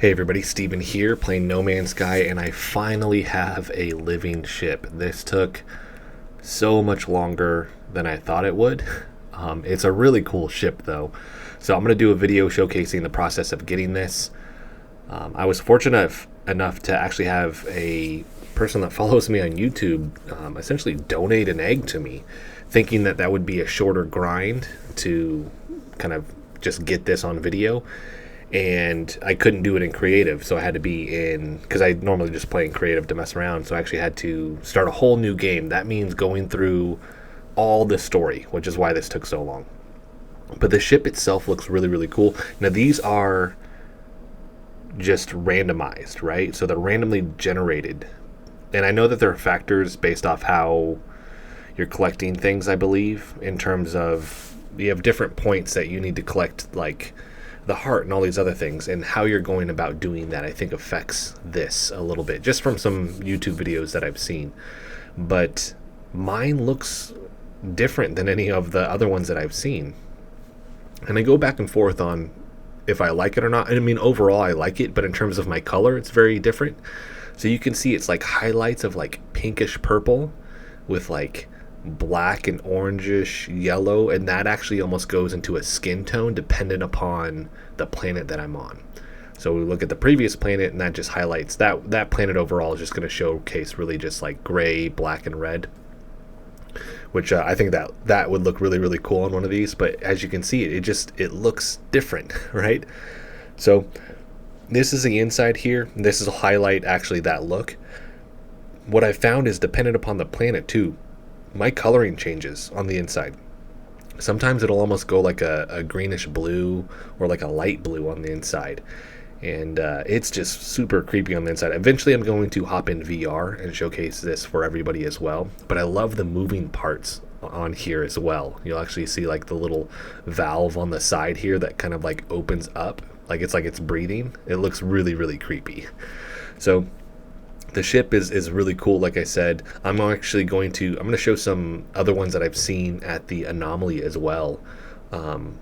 Hey everybody, Steven here, playing No Man's Sky, and I finally have a living ship. This took so much longer than I thought it would. It's a really cool ship though, so I'm going to do a video showcasing the process of getting this. I was fortunate enough to actually have a person that follows me on YouTube essentially donate an egg to me, thinking that that would be a shorter grind to kind of just get this on video. And I couldn't do it in creative, so I had to be in, because I normally just play in creative to mess around, so I actually had to start a whole new game. That means going through all the story, which is why this took so long. But the ship itself looks really, really cool. Now these are just randomized, right? So they're randomly generated. And I know that there are factors based off how you're collecting things, I believe, in terms of you have different points that you need to collect, like the heart and all these other things, and how you're going about doing that I think affects this a little bit, just from some YouTube videos that I've seen. But mine looks different than any of the other ones that I've seen, and I go back and forth on if I like it or not. I mean, overall I like it, but in terms of my color it's very different. So you can see it's like highlights of like pinkish purple with like black and orangish yellow, and that actually almost goes into a skin tone dependent upon the planet that I'm on. So we look at the previous planet, and that just highlights that planet overall is just going to showcase really just like gray, black, and red, which I think that would look really, really cool on one of these. But as you can see, it looks different, right? So this is the inside here. This is a highlight actually that look. What I found is dependent upon the planet too, my coloring changes on the inside. Sometimes it'll almost go like a greenish blue or like a light blue on the inside, and it's just super creepy on the inside. Eventually I'm going to hop in VR and showcase this for everybody as well, but I love the moving parts on here as well. You'll actually see like the little valve on the side here that kind of like opens up like it's breathing. It looks really, really creepy. So the ship is really cool. Like I said, I'm going to show some other ones that I've seen at the Anomaly as well,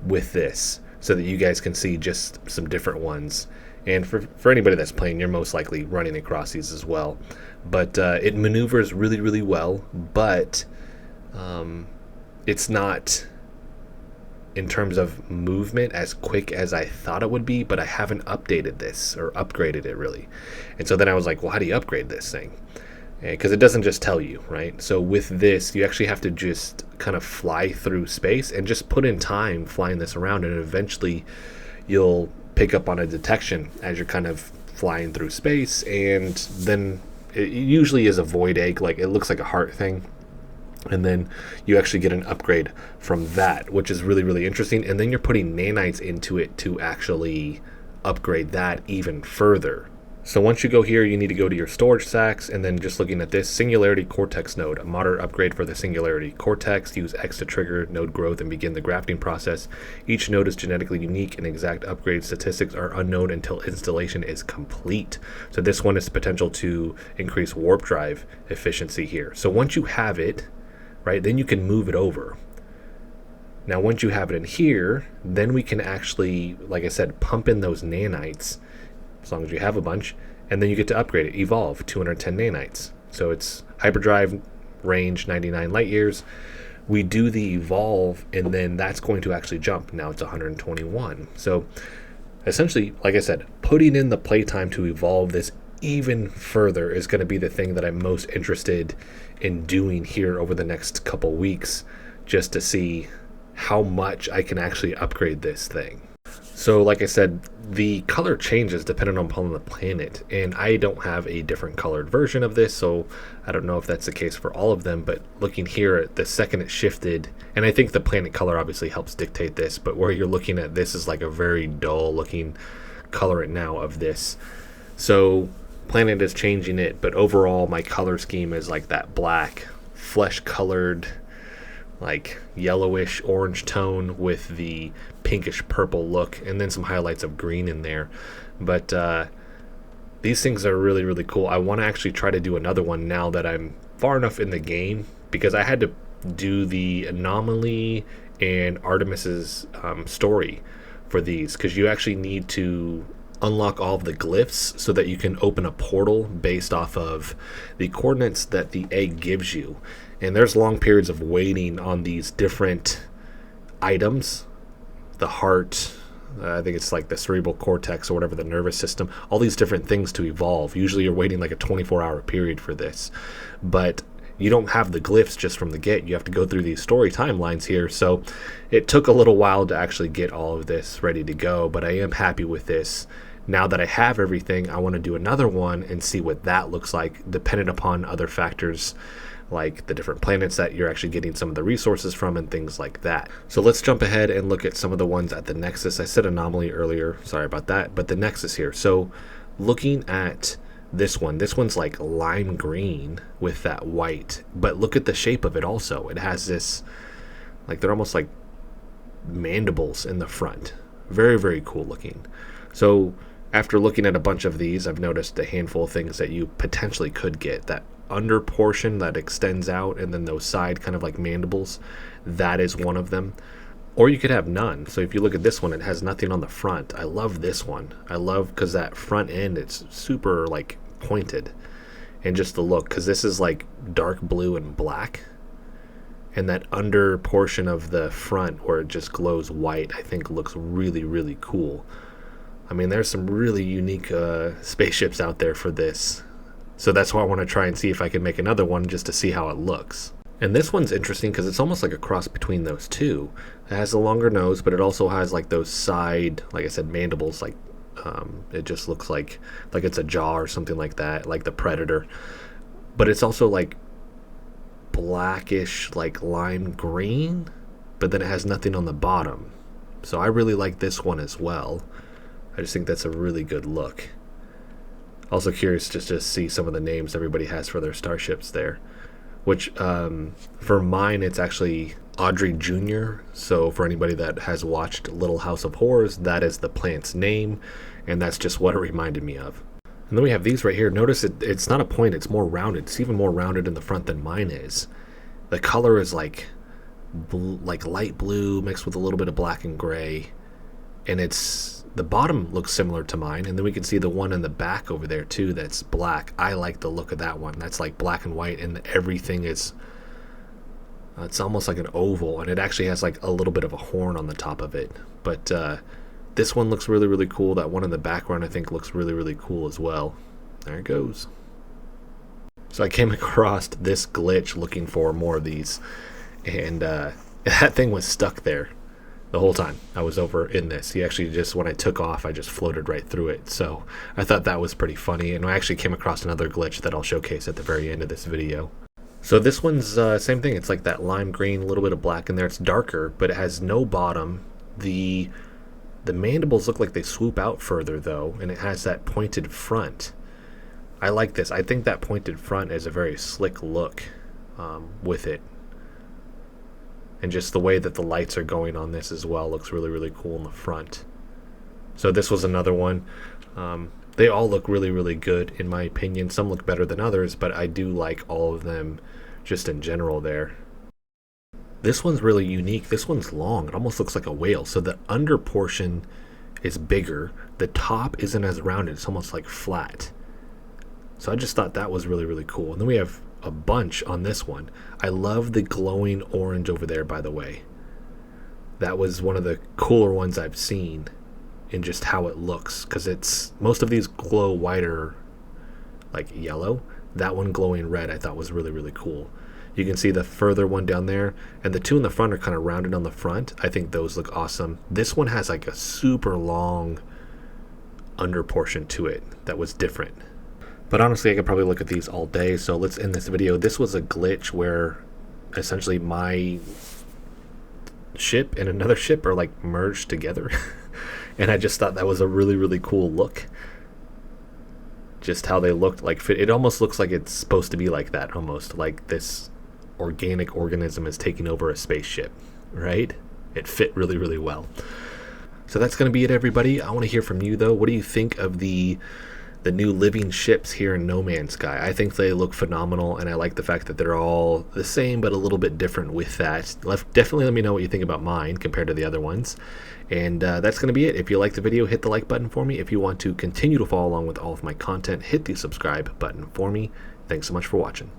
with this, so that you guys can see just some different ones. And for anybody that's playing, you're most likely running across these as well. But it maneuvers really, really well, but it's not, in terms of movement, as quick as I thought it would be. But I haven't updated this or upgraded it really, and so then I was like, well, how do you upgrade this thing? Because it doesn't just tell you, right? So with this you actually have to just kind of fly through space and just put in time flying this around, and eventually you'll pick up on a detection as you're kind of flying through space. And then it usually is a void egg, like it looks like a heart thing, and then you actually get an upgrade from that, which is really, really interesting. And then you're putting nanites into it to actually upgrade that even further. So once you go here, you need to go to your storage sacks, and then just looking at this Singularity Cortex node, a moderate upgrade for the Singularity Cortex. Use X to trigger node growth and begin the grafting process. Each node is genetically unique, and exact upgrade statistics are unknown until installation is complete. So this one is potential to increase warp drive efficiency here. So once you have it, right, then you can move it over. Now once you have it in here, then we can actually, like I said, pump in those nanites, as long as you have a bunch, and then you get to upgrade it. Evolve 210 nanites. So it's hyperdrive, range 99 light years. We do the evolve, and then that's going to actually jump. Now it's 121. So essentially, like I said, putting in the playtime to evolve this even further is going to be the thing that I'm most interested in doing here over the next couple weeks, just to see how much I can actually upgrade this thing. So like I said, the color changes depending upon the planet, and I don't have a different colored version of this, so I don't know if that's the case for all of them. But looking here, the second it shifted, and I think the planet color obviously helps dictate this, but where you're looking at this is like a very dull looking color right now of this. So planet is changing it, but overall my color scheme is like that black, flesh colored, like yellowish orange tone with the pinkish purple look, and then some highlights of green in there. But these things are really, really cool. I want to actually try to do another one now that I'm far enough in the game, because I had to do the Anomaly and Artemis's story for these, because you actually need to unlock all of the glyphs so that you can open a portal based off of the coordinates that the egg gives you. And there's long periods of waiting on these different items, the heart, I think it's like the cerebral cortex or whatever, the nervous system, all these different things to evolve. Usually you're waiting like a 24-hour period for this, but you don't have the glyphs just from the get. You have to go through these story timelines here. So it took a little while to actually get all of this ready to go, but I am happy with this. Now that I have everything, I want to do another one and see what that looks like, dependent upon other factors like the different planets that you're actually getting some of the resources from and things like that. So let's jump ahead and look at some of the ones at the Nexus. I said anomaly earlier, sorry about that, but the Nexus here. So looking at this one's like lime green with that white, but look at the shape of it also. It has this, like, they're almost like mandibles in the front. Very, very cool looking. So after looking at a bunch of these, I've noticed a handful of things that you potentially could get. That under portion that extends out, and then those side kind of like mandibles, that is one of them. Or you could have none. So if you look at this one, it has nothing on the front. I love this one. I love because that front end, it's super like pointed, and just the look, because this is like dark blue and black, and that under portion of the front where it just glows white, I think looks really, really cool. I mean, there's some really unique spaceships out there for this. So that's why I want to try and see if I can make another one just to see how it looks. And this one's interesting because it's almost like a cross between those two. It has a longer nose, but it also has like those side, like I said, mandibles. Like it just looks like it's a jaw or something like that, like the Predator. But it's also like blackish, like lime green, but then it has nothing on the bottom. So I really like this one as well. I just think that's a really good look. Also curious just to see some of the names everybody has for their starships there. Which, for mine, it's actually Audrey Jr. So for anybody that has watched Little House of Horrors, that is the plant's name. And that's just what it reminded me of. And then we have these right here. Notice it's not a point, it's more rounded. It's even more rounded in the front than mine is. The color is like light blue mixed with a little bit of black and gray. And the bottom looks similar to mine, and then we can see the one in the back over there too that's black. I like the look of that one. That's like black and white, and everything is it's almost like an oval, and it actually has like a little bit of a horn on the top of it. But this one looks really, really cool. That one in the background I think looks really, really cool as well. There it goes. So I came across this glitch looking for more of these, and that thing was stuck there the whole time I was over in this. He actually just, when I took off, I just floated right through it. So I thought that was pretty funny. And I actually came across another glitch that I'll showcase at the very end of this video. So this one's same thing. It's like that lime green, a little bit of black in there. It's darker, but it has no bottom. The mandibles look like they swoop out further though, and it has that pointed front. I like this. I think that pointed front is a very slick look with it. And just the way that the lights are going on this as well looks really, really cool in the front. So this was another one. They all look really, really good in my opinion. Some look better than others, but I do like all of them just in general there. This one's really unique. This one's long. It almost looks like a whale. So the under portion is bigger. The top isn't as rounded. It's almost like flat. So I just thought that was really, really cool. And then we have a bunch on this one. I love the glowing orange over there, by the way. That was one of the cooler ones I've seen in just how it looks, because it's, most of these glow whiter, like yellow. That one glowing red I thought was really, really cool. You can see the further one down there, and the two in the front are kind of rounded on the front. I think those look awesome. This one has like a super long under portion to it that was different. But honestly, I could probably look at these all day, so let's end this video. This was a glitch where essentially my ship and another ship are like merged together. And I just thought that was a really, really cool look. Just how they looked like fit. It almost looks like it's supposed to be like that, almost like this organic organism is taking over a spaceship, right? It fit really, really well. So that's going to be it, everybody. I want to hear from you, though. What do you think of the the new living ships here in No Man's Sky. I think they look phenomenal, and I like the fact that they're all the same but a little bit different with that. Definitely let me know what you think about mine compared to the other ones. And that's going to be it. If you like the video, hit the like button for me. If you want to continue to follow along with all of my content, hit the subscribe button for me. Thanks so much for watching.